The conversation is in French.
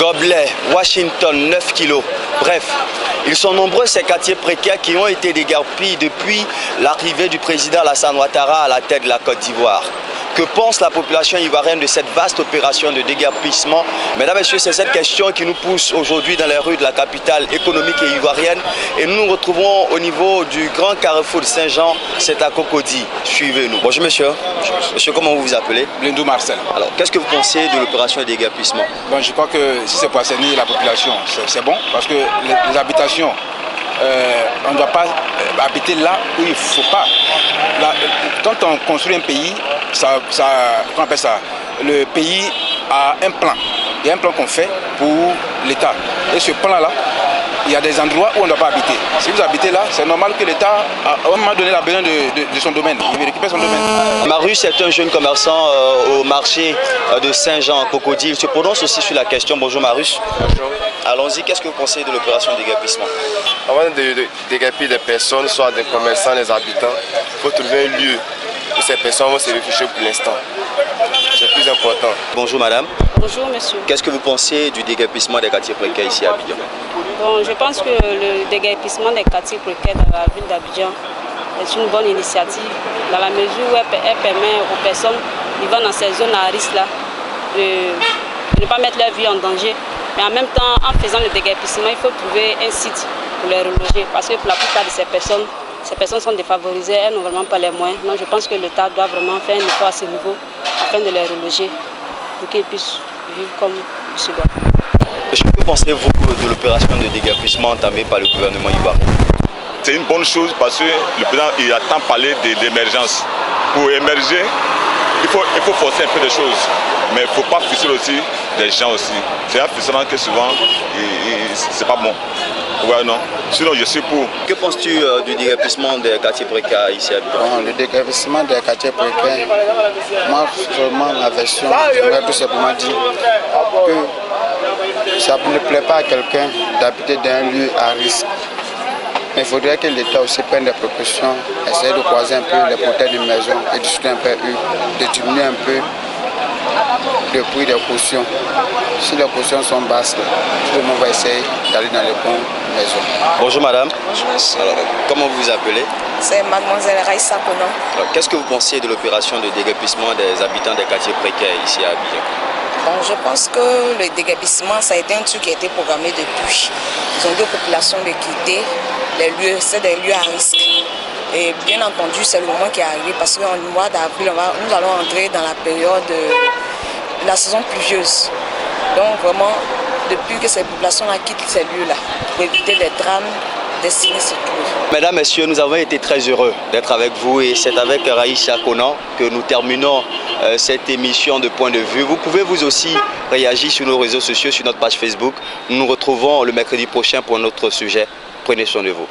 Gobelet, Washington, 9 kilos. Bref, ils sont nombreux ces quartiers précaires qui ont été déguerpis depuis l'arrivée du président Alassane Ouattara à la tête de la Côte d'Ivoire. Que pense la population ivoirienne de cette vaste opération de déguerpissement? Mesdames et messieurs, c'est cette question qui nous pousse aujourd'hui dans les rues de la capitale économique et ivoirienne. Et nous nous retrouvons au niveau du grand carrefour de Saint-Jean, c'est à Cocody. Suivez-nous. Bonjour monsieur. Monsieur, comment vous vous appelez? Blindou Marcel. Alors, qu'est-ce que vous pensez de l'opération de déguerpissement? Bon, je crois que si c'est pour assainir la population, c'est bon, parce que les habitations, on ne doit pas habiter là où il ne faut pas. Là, quand on construit un pays, on appelle ça, le pays a un plan. Il y a un plan qu'on fait pour l'État. Et ce plan-là, il y a des endroits où on ne doit pas habiter. Si vous habitez là, c'est normal que l'État, à un moment donné, a besoin de son domaine. Il veut récupérer son domaine. Marius est un jeune commerçant au marché de Saint-Jean à Cocody. Il se prononce aussi sur la question. Bonjour Marius. Bonjour. Allons-y, qu'est-ce que vous pensez de l'opération de déguerpissement? Avant de déguerpir des personnes, soit des commerçants, des habitants, il faut trouver un lieu où ces personnes vont se réfugier pour l'instant. C'est plus important. Bonjour madame. Bonjour monsieur. Qu'est-ce que vous pensez du déguerpissement des quartiers précaires ici à Abidjan? Bon, je pense que le déguerpissement des quartiers précaires dans la ville d'Abidjan est une bonne initiative dans la mesure où elle permet aux personnes vivant dans ces zones à risque là de ne pas mettre leur vie en danger. Mais en même temps, en faisant le déguerpissement, il faut trouver un site pour les reloger parce que pour la plupart de ces personnes sont défavorisées, elles n'ont vraiment pas les moyens. Donc je pense que l'État doit vraiment faire un effort à ce niveau afin de les reloger pour qu'ils puissent vivre comme il se doit. Que pensez-vous de l'opération de déguerpissement entamée par le gouvernement ivoirien? C'est une bonne chose parce que le président il a tant parlé d'émergence. Pour émerger, il faut forcer un peu de choses, mais il ne faut pas frustrer aussi des gens aussi. C'est un frustrant que souvent, c'est pas bon. Ouais, non. Sinon, je suis pour. Que penses-tu du déguerpissement des quartiers précaires ici à Abidjan? Bon, le déguerpissement des quartiers précaires, moi, vraiment, ma version, j'aimerais tout simplement dire que ça ne plaît pas à quelqu'un d'habiter dans un lieu à risque. Mais il faudrait que l'État aussi prenne des précautions, essayer de croiser un peu les portails de maison et discuter un peu, de diminuer un peu le prix des cautions. Si les cautions sont basses, tout le monde va essayer d'aller dans les bonnes maisons. Bonjour madame. Bonjour monsieur. Alors, comment vous vous appelez? C'est mademoiselle Raïssa Konan. Qu'est-ce que vous pensez de l'opération de déguerpissement des habitants des quartiers précaires ici à Abidjan? Bon, je pense que le déguerpissement, ça a été un truc qui a été programmé depuis. Ils ont dit aux populations de quitter les lieux, c'est des lieux à risque. Et bien entendu, c'est le moment qui est arrivé parce qu'en mois d'avril, nous allons entrer dans la période de la saison pluvieuse. Donc vraiment, depuis que ces populations-là quittent ces lieux-là, pour éviter les drames, des sinistres. Mesdames, Messieurs, nous avons été très heureux d'être avec vous et c'est avec Raïssa Konan que nous terminons cette émission de Point de Vue. Vous pouvez vous aussi réagir sur nos réseaux sociaux, sur notre page Facebook. Nous nous retrouvons le mercredi prochain pour un autre sujet. Prenez soin de vous.